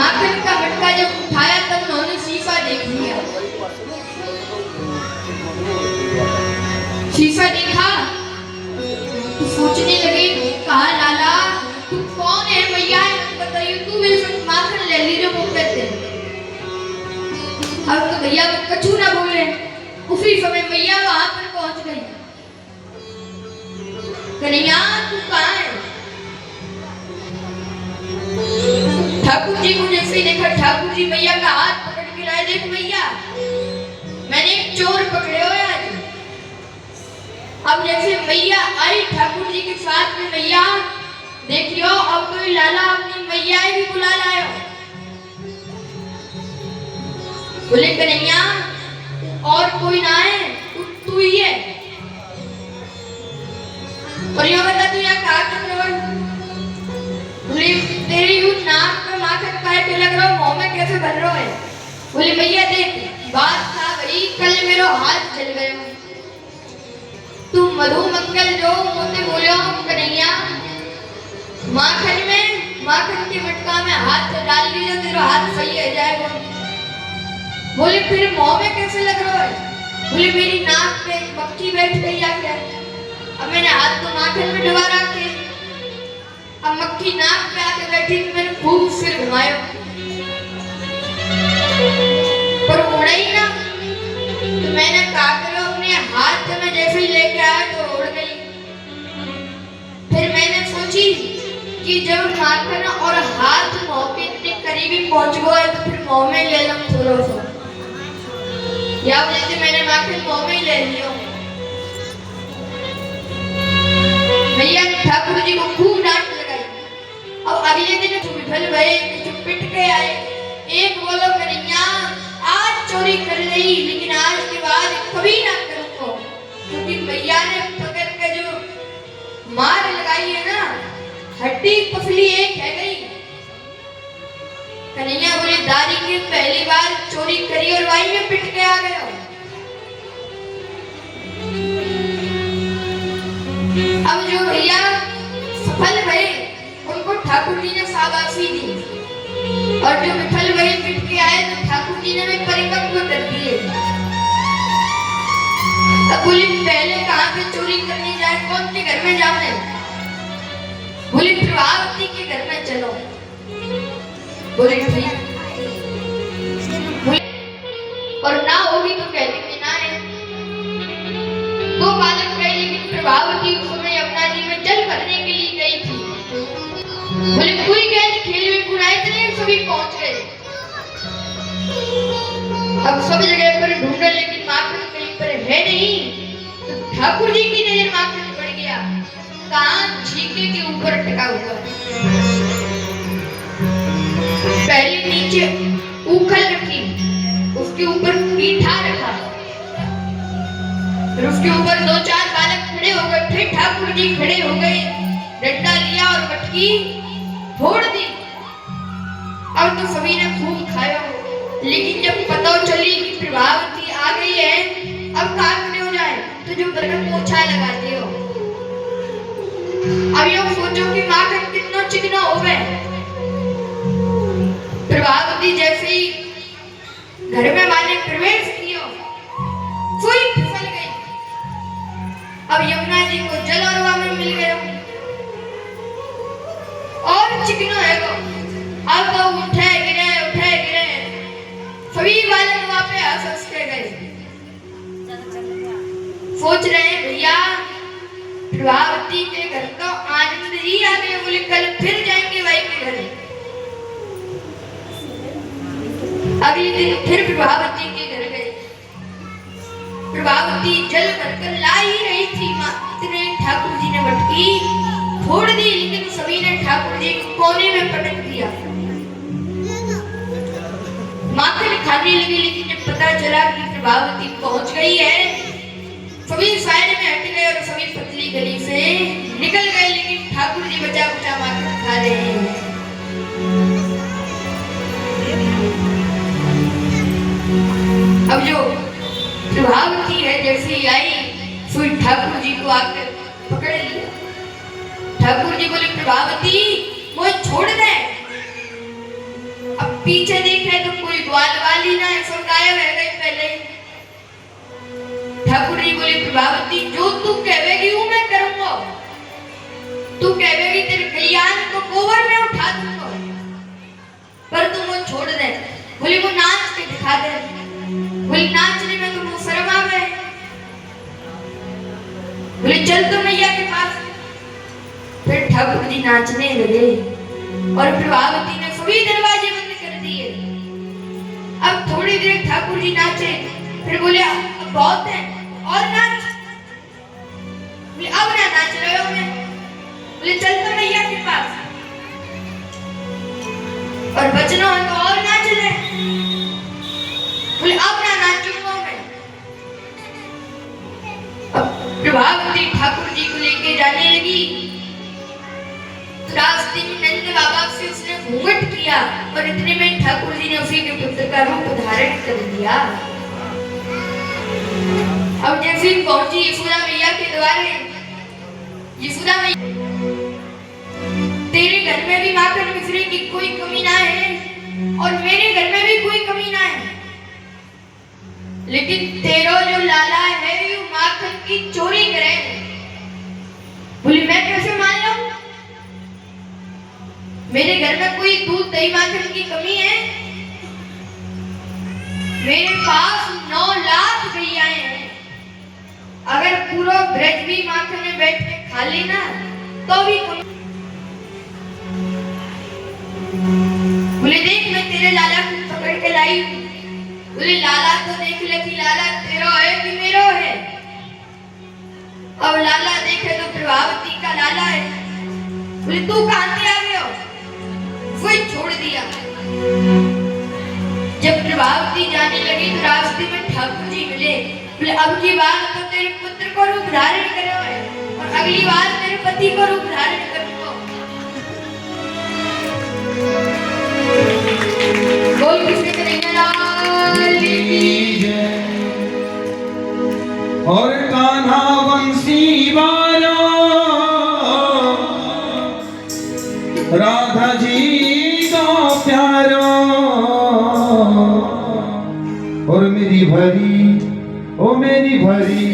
माखन का मटका जब उठाया तब उन्होंने शीशा देख लिया। शीशा देखा तो सोचने लगे, कहा लाला तू कौन है, मैया है बताइए, तू मेरे से माखन ले ली जो मुंह पे थे। अब तो भैया कछु ना बोले। उसी समय मैया वहां पर पहुंच गई। कन्हैया तू कहाँ है? ठाकुर जी को जैसे देखा, ठाकुर जी मैया का हाथ पकड़ के लाए, देख मैया मैंने एक चोर पकड़े हुए आज। अब जैसे मैया आई ठाकुर जी के साथ में, मैया देखियो अब तो लाला अपनी मैया भी बुला लाए हो। बोले कन्हैया और कोई ना है, तू ही है। और यो बता तू यहाँ क्या कर रहा है? बोले तेरी यू नाक पे माखन काहे पे लग रहा है, मुंह में कैसे भर रहा है? बोले भैया देख बात था भाई, कल मेरा हाथ जल गया। तुम मधु मंगल जो मुझे बोलो कन्हैया, माखन के मटका में हाथ डाल लीजिए, तेरा हाथ सही हो जाएगा। बोले फिर मुंह में कैसे लग रहा है? बोले मेरी नाक पे मक्खी बैठ गई आ क्या? अब मैंने हाथ तो माखन में डुबा रखे, अब मक्खी नाक पे आके बैठी तो मैंने खूब सिर घुमाया, पर उड़ा ही ना। तो मैंने कहा करो अपने हाथ में जैसे ही लेके आया तो उड़ गई। फिर मैंने सोची कि जब माखन और हाथ मुंह के इतने करीबी पहुंच गए तो फिर मुंह में ले लो थोड़ा सा, या जैसे मैंने माखन मुंह में ही ले लिया। भैया ठाकुर जी को खूब डांट लगाई। अब अगले दिन विफल भये, पिट के आए। एक बोलो कन्हैया आज चोरी कर ली, लेकिन आज के बाद कभी ना करूंगा, क्योंकि भैया ने पकड़ के जो मार लगाई है ना, हड्डी पसली एक है गई। कन्हैया बोले दादी की पहली बार चोरी करी और वाई में पिट के आ गया। अब जो भैया सफल भये उनको ठाकुर जी ने शाबाशी दी, और जो विफल भये पिट के आए तो ठाकुर जी ने भी परिपक्व कर दिए। अब बोले पहले कहाँ पे चोरी करने जाए, कौन के घर में जाने? बोले प्रभावती के घर में चलो। बोले ठीक, और ना होगी तो कहते कि ना है। वो बालक गए, लेकिन प्रभावती उस समय यमुना जी में जल भरने के लिए गई थी। बोले पूरी गए खेल में बुराई इतने सभी पहुंच गए। अब सब जगह पर ढूंढे, लेकिन माखन कहीं पर है नहीं। तो ठाकुर जी की नजर माखन पड़ गया, कान छीके के ऊपर टिका हुआ। पहले नीचे उखल रखी, उसके ऊपर पीठा रखा, फिर उसके ऊपर दो चार बालक खड़े हो गए। फिर ठाकुर जी खड़े हो गए, डंडा लिया और मटकी फोड़ दी। अब तो सभी ने खूब खाया, लेकिन जब पता चली कि प्रभावती आ गई है, अब कहाँ खड़े हो जाए, तो जो बर्तन पोछा लगाते हो। अब ये सोचो कि माखन कितना चिकना हो गए। प्रभावती जैसे ही घर में माने प्रवेश किया, कोई फिसल गई। अब यमुना जी को जल और वामन मिल गया, और चिकना है वो। अब तो उठे गिरे सभी बालक वहां पे हंस के गए। सोच रहे हैं भैया प्रभावती के घर तो आनंद ही आ गए, बोले कल फिर जाएंगे भाई के घर। अगले दिन फिर प्रभावती के घर गए। प्रभावती जल भरकर ला ही रही थी, इतने ठाकुर जी ने मटकी फोड़ दी, लेकिन सभी ने ठाकुर जी को कोने में पटक दिया। माखन खाने लगी, लेकिन जब पता चला कि प्रभावती पहुंच गई है, सभी साइड में हट गए और सभी पतली गली से निकल गए, लेकिन ठाकुर जी बचा बचा माखन खा रहे हैं। अब जो प्रभावती है जैसे ही आई, फिर ठाकुर जी को आकर पकड़ लिया। ठाकुर जी बोले प्रभावती मुझे छोड़ दे। अब प्रभावती जो तू कहेगी वो मैं करूंगा। तू कहेगी तेरे कल्याण को गोबर में उठा दूंगा, पर तू मुझे छोड़ दे। बोली वो नाच के दिखा दे। बोली नाचने में तो वो शर्म आ गए। बोले चल तो मैया के पास। फिर ठाकुर जी नाचने लगे और प्रभावती ने सभी दरवाजे बंद कर दिए। अब थोड़ी देर ठाकुर जी नाचे, फिर बोले अब बहुत है और नाच। बोले अब ना नाच रहे हो मैं। बोले चल तो मैया के पास और बचना है तो और नाच ले। बोले अब ना नाचूंगा मैं। अब प्रभावती ठाकुर जी को लेके जाने लगी। रास्ते में नंद बाबा से उसने घूंघट किया और इतने में ठाकुर जी ने उसी के पुत्र का रूप धारण कर लिया। अब जैसे ही पहुंची यशोदा मैया के द्वारे, यशोदा मैया तेरे घर में भी माखन मिश्री की कोई कमी ना है और मेरे घर में भी कोई कमी ना है, लेकिन तेरा जो लाला है वो माखन की चोरी करे। बोली मैं कैसे मान लूं? मेरे घर में कोई दूध दही माखन की कमी है? मेरे पास 9 लाख गैयाएं हैं। अगर पूरा ब्रज भी माखन में बैठ के खा लेना तो भी कमी। बोले देख मैं तेरे लाला को पकड़ के लाई हूं। बोले लाला तो देख ले कि लाला तेरा है कि मेरा है। अब लाला देखे तो प्रभावती का लाला है। बोले तू कहां से आ गए हो? वही छोड़ दिया। जब प्रभावती जाने लगी तो रास्ते में ठाकुर जी मिले। बोले अब की बार तो तेरे पुत्र को रूप धारण करो और अगली बार तेरे पति को रूप धारण करूंगा। बोल कृष्ण कन्हैया लाल की जय। और कान्हा बंसी वाला राधा जी प्यारो और मेरी भरी ओ मेरी भरी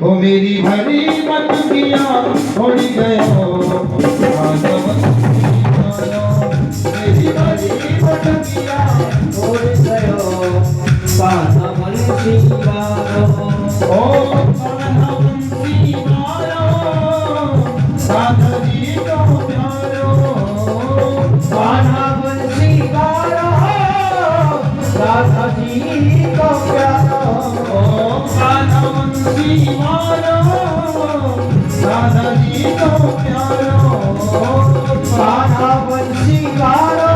ओ मेरी भरी बटुकिया उड़ गयो। मेरी भरी बटुकिया उड़ गयो। कान्हा बंसी वालो ओ कान्हा बंसी वालो राधा जी को प्यारो। कान्हा बंसी वालो राधा जी को प्यारो। ओ कान्हा बंसी वालो राधा जी को प्यारो। कान्हा बंसी वालो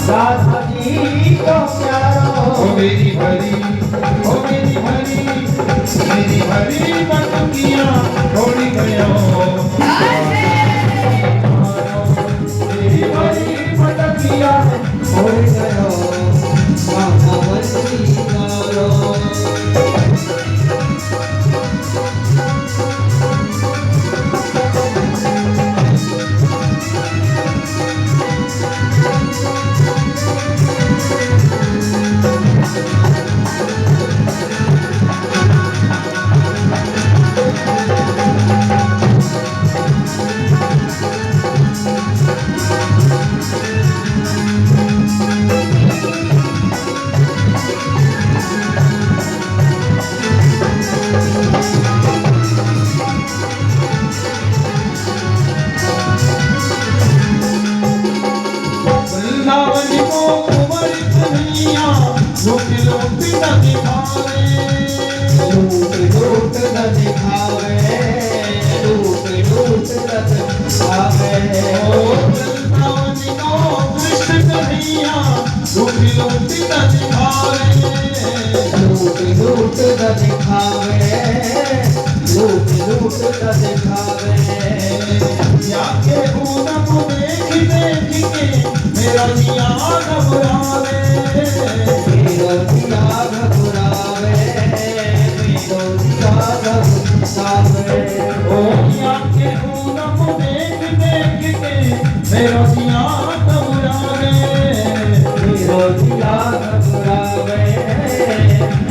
राधा जी को प्यारो। ओ मेरी भरी बटुकिया उड़ गयो। मेरी भरी बटुकिया उड़ गयो। कान्हा बंसी वालो।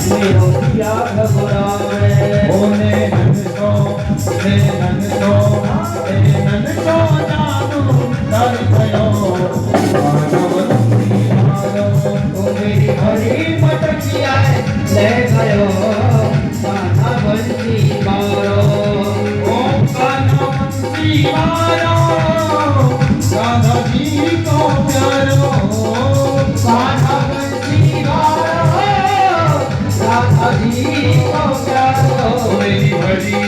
मेरा जिया घबरावे। दीवारो राधा जी को प्यारो कान्हा बंसी वारो राधा जी को प्यारो मेरी हरी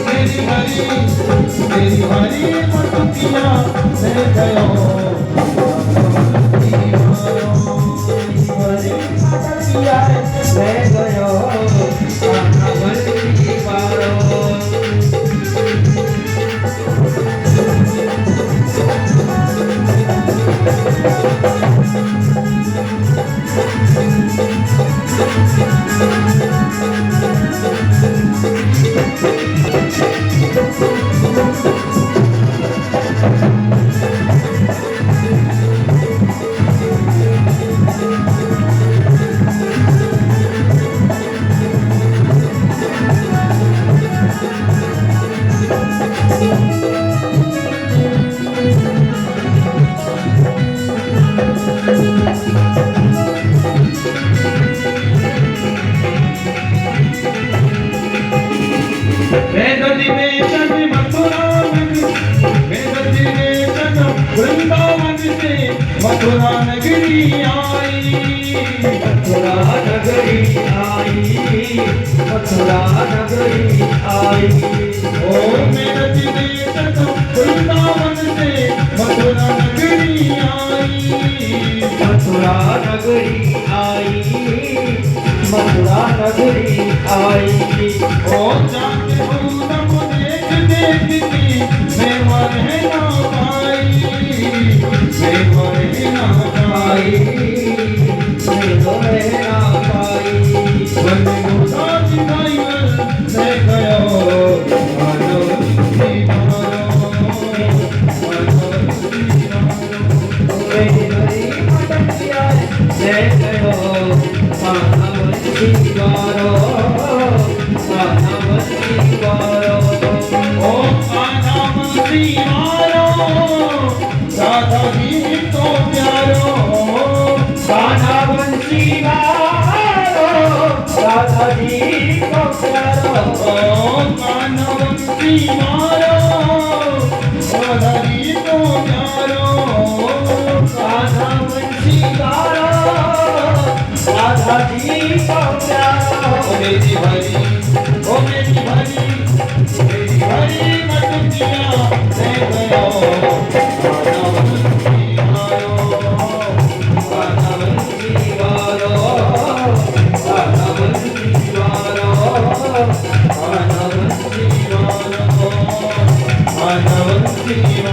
मेरी हरी मेरी हरी पटकिया मैं गयो मैं गयो कान्हा बंसी वारो वृंदावन से मथुरा नगरी आई मथुरा नगरी आई मथुरा नगरी आई ओ मेरा दिनेश वृंदावन से मथुरा नगरी आई मथुरा नगरी आई मथुरा नगरी आई ओ जाके पूनम देख देखती मैं मरे ना पाई मैं मरे ना पाई मैं मरे ना पाई बंदे गोदा दिखाई मैं गयो मानव दीवारो मेरी हरी पटकिया मैं गयो मानव दीवारो मानव दीवारो ओ मानव दीवारो राधा जी तो प्यारो कान्हा बंसी वारो राधा जी तो प्यारो कान्हा बंसी वारो राधा जी तो प्यारो कान्हा बंसी वारो राधा जी तो प्यारो ओ मेरी हरी ओ मेरी हरी मेरी हरी मटकिया मैं गयो Anavati